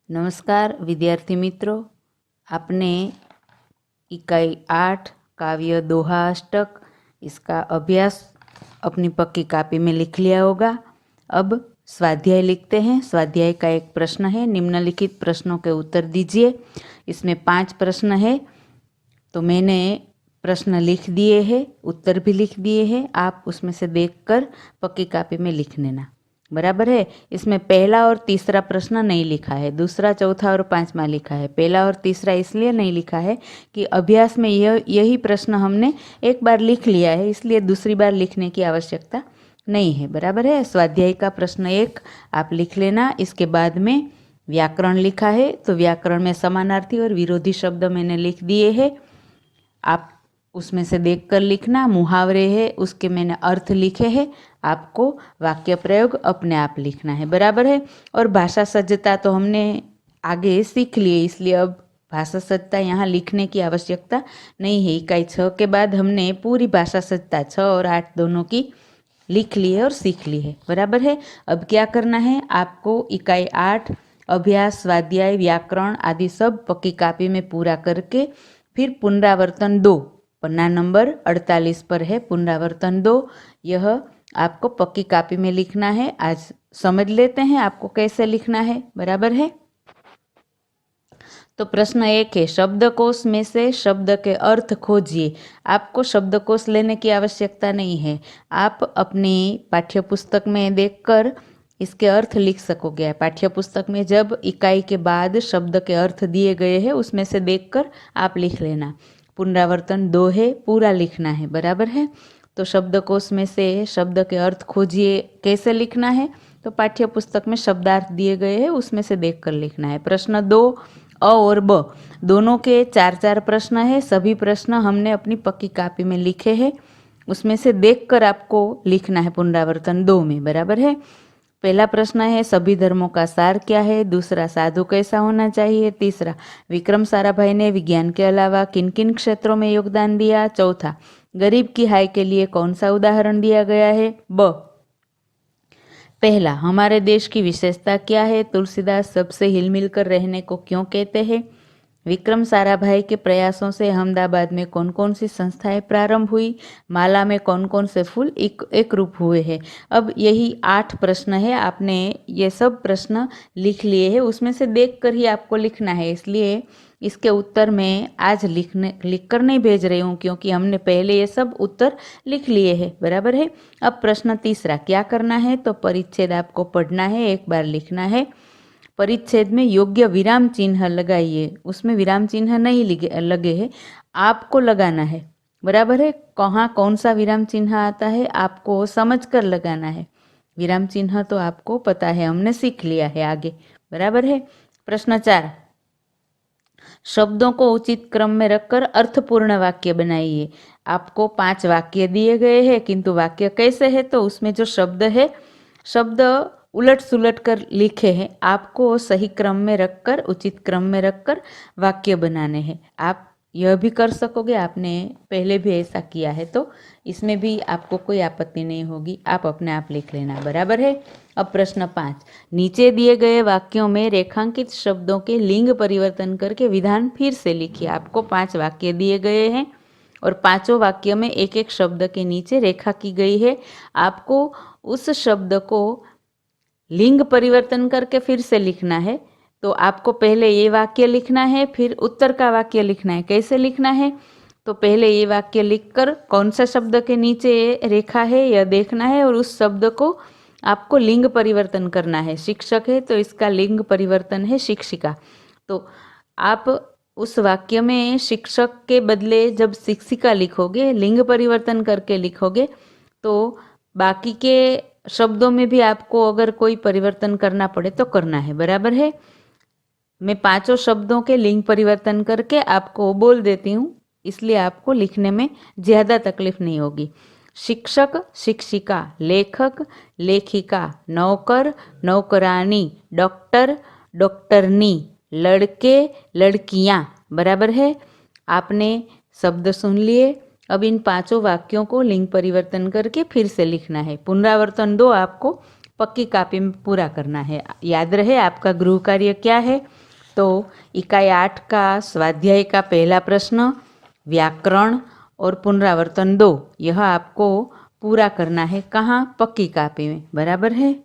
नमस्कार विद्यार्थी मित्रों, आपने इकाई 8 काव्य दोहा अष्टक इसका अभ्यास अपनी पक्की कापी में लिख लिया होगा। अब स्वाध्याय लिखते हैं। स्वाध्याय का एक प्रश्न है, निम्नलिखित प्रश्नों के उत्तर दीजिए। इसमें 5 प्रश्न है, तो मैंने प्रश्न लिख दिए हैं, उत्तर भी लिख दिए हैं। आप उसमें से देखकर पक्की कापी में लिख लेना, बराबर है। इसमें पहला और तीसरा प्रश्न नहीं लिखा है, दूसरा, चौथा और पांचवा लिखा है। पहला और तीसरा इसलिए नहीं लिखा है कि अभ्यास में यही प्रश्न हमने एक बार लिख लिया है, इसलिए दूसरी बार लिखने की आवश्यकता नहीं है, बराबर है। स्वाध्याय का प्रश्न 1 आप लिख लेना। इसके बाद में व्याकरण लिखा है, तो व्याकरण में समानार्थी और विरोधी शब्द मैंने लिख दिए हैं, आप उसमें से देखकर लिखना। मुहावरे है, उसके मैंने अर्थ लिखे हैं, आपको वाक्य प्रयोग अपने आप लिखना है, बराबर है। और भाषा सज्जता तो हमने आगे सीख लिए, इसलिए अब भाषा सज्जता यहाँ लिखने की आवश्यकता नहीं है। इकाई 6 के बाद हमने पूरी भाषा सज्जता 6 और 8 दोनों की लिख ली है और सीख ली है, बराबर है। अब क्या करना है, आपको इकाई 8 अभ्यास, स्वाध्याय, व्याकरण आदि सब पक्की कापी में पूरा करके फिर पुनरावर्तन 2 पन्ना नंबर 48 पर है पुनरावर्तन 2, यह आपको पक्की कापी में लिखना है। आज समझ लेते हैं आपको कैसे लिखना है, बराबर है। तो प्रश्न 1 है, शब्दकोश में से शब्द के अर्थ खोजिए। आपको शब्दकोश लेने की आवश्यकता नहीं है, आप अपनी पाठ्यपुस्तक में देखकर इसके अर्थ लिख सकोगे। पाठ्यपुस्तक में जब इकाई के बाद शब्द के अर्थ दिए गए हैं, उसमें से देखकर आप लिख लेना। पुनरावर्तन 2 है, पूरा लिखना है, बराबर है। तो शब्दकोश में से शब्द के अर्थ खोजिए, कैसे लिखना है, तो पाठ्यपुस्तक में शब्दार्थ दिए गए हैं, उसमें से देखकर लिखना है। प्रश्न 2 अ और ब दोनों के 4-4 प्रश्न है, सभी प्रश्न हमने अपनी पक्की कापी में लिखे हैं, उसमें से देखकर आपको लिखना है पुनरावर्तन 2 में, बराबर है। पहला प्रश्न है, सभी धर्मों का सार क्या है। दूसरा, साधु कैसा होना चाहिए। तीसरा, विक्रम साराभाई ने विज्ञान के अलावा किन किन क्षेत्रों में योगदान दिया। चौथा, गरीब की हाय के लिए कौन सा उदाहरण दिया गया है। ब, पहला, हमारे देश की विशेषता क्या है। तुलसीदास सबसे हिल मिल कर रहने को क्यों कहते हैं। विक्रम साराभाई के प्रयासों से अहमदाबाद में कौन कौन सी संस्थाएं प्रारंभ हुई। माला में कौन कौन से फूल एक रूप हुए हैं। अब यही 8 प्रश्न है, आपने ये सब प्रश्न लिख लिए हैं, उसमें से देखकर ही आपको लिखना है। इसलिए इसके उत्तर मैं आज लिख कर नहीं भेज रही हूँ, क्योंकि हमने पहले ये सब उत्तर लिख लिए हैं, बराबर है। अब प्रश्न तीसरा, क्या करना है, तो परिच्छेद आपको पढ़ना है, एक बार लिखना है। परिच्छेद में योग्य विराम चिन्ह लगाइए, उसमें विराम चिन्ह नहीं लगे हैं, आपको लगाना है, बराबर है। कहाँ कौन सा विराम चिन्ह आता है आपको समझ कर लगाना है। विराम चिन्ह तो आपको पता है, हमने सीख लिया है आगे, बराबर है। प्रश्न 4, शब्दों को उचित क्रम में रखकर अर्थपूर्ण वाक्य बनाइए। आपको 5 वाक्य दिए गए हैं, किंतु वाक्य कैसे है, तो उसमें जो शब्द है, शब्द उलट सुलट कर लिखे हैं, आपको सही क्रम में रखकर, उचित क्रम में रखकर वाक्य बनाने हैं। आप यह भी कर सकोगे, आपने पहले भी ऐसा किया है, तो इसमें भी आपको कोई आपत्ति नहीं होगी, आप अपने आप लिख लेना, बराबर है। अब प्रश्न 5, नीचे दिए गए वाक्यों में रेखांकित शब्दों के लिंग परिवर्तन करके विधान फिर से लिखिए। आपको 5 वाक्य दिए गए हैं और 5 वाक्य में एक एक शब्द के नीचे रेखा की गई है। आपको उस शब्द को लिंग परिवर्तन करके फिर से लिखना है। तो आपको पहले ये वाक्य लिखना है, फिर उत्तर का वाक्य लिखना है। कैसे लिखना है, तो पहले ये वाक्य लिखकर कौन सा शब्द के नीचे रेखा है यह देखना है, और उस शब्द को आपको लिंग परिवर्तन करना है। शिक्षक है तो इसका लिंग परिवर्तन है शिक्षिका। तो आप उस वाक्य में शिक्षक के बदले जब शिक्षिका लिखोगे, लिंग परिवर्तन करके लिखोगे, तो बाकी के शब्दों में भी आपको अगर कोई परिवर्तन करना पड़े तो करना है, बराबर है। मैं 5 शब्दों के लिंग परिवर्तन करके आपको बोल देती हूँ, इसलिए आपको लिखने में ज़्यादा तकलीफ नहीं होगी। शिक्षक, शिक्षिका, लेखक, लेखिका, नौकर, नौकरानी, डॉक्टर, डॉक्टरनी, लड़के, लड़कियाँ, बराबर है। आपने शब्द सुन लिए। अब इन 5 वाक्यों को लिंग परिवर्तन करके फिर से लिखना है। पुनरावर्तन 2 आपको पक्की कापी में पूरा करना है। याद रहे आपका गृह कार्य क्या है, तो इकाई 8 का स्वाध्याय का पहला प्रश्न, व्याकरण और पुनरावर्तन 2, यह आपको पूरा करना है। कहाँ? पक्की कापी में। बराबर है।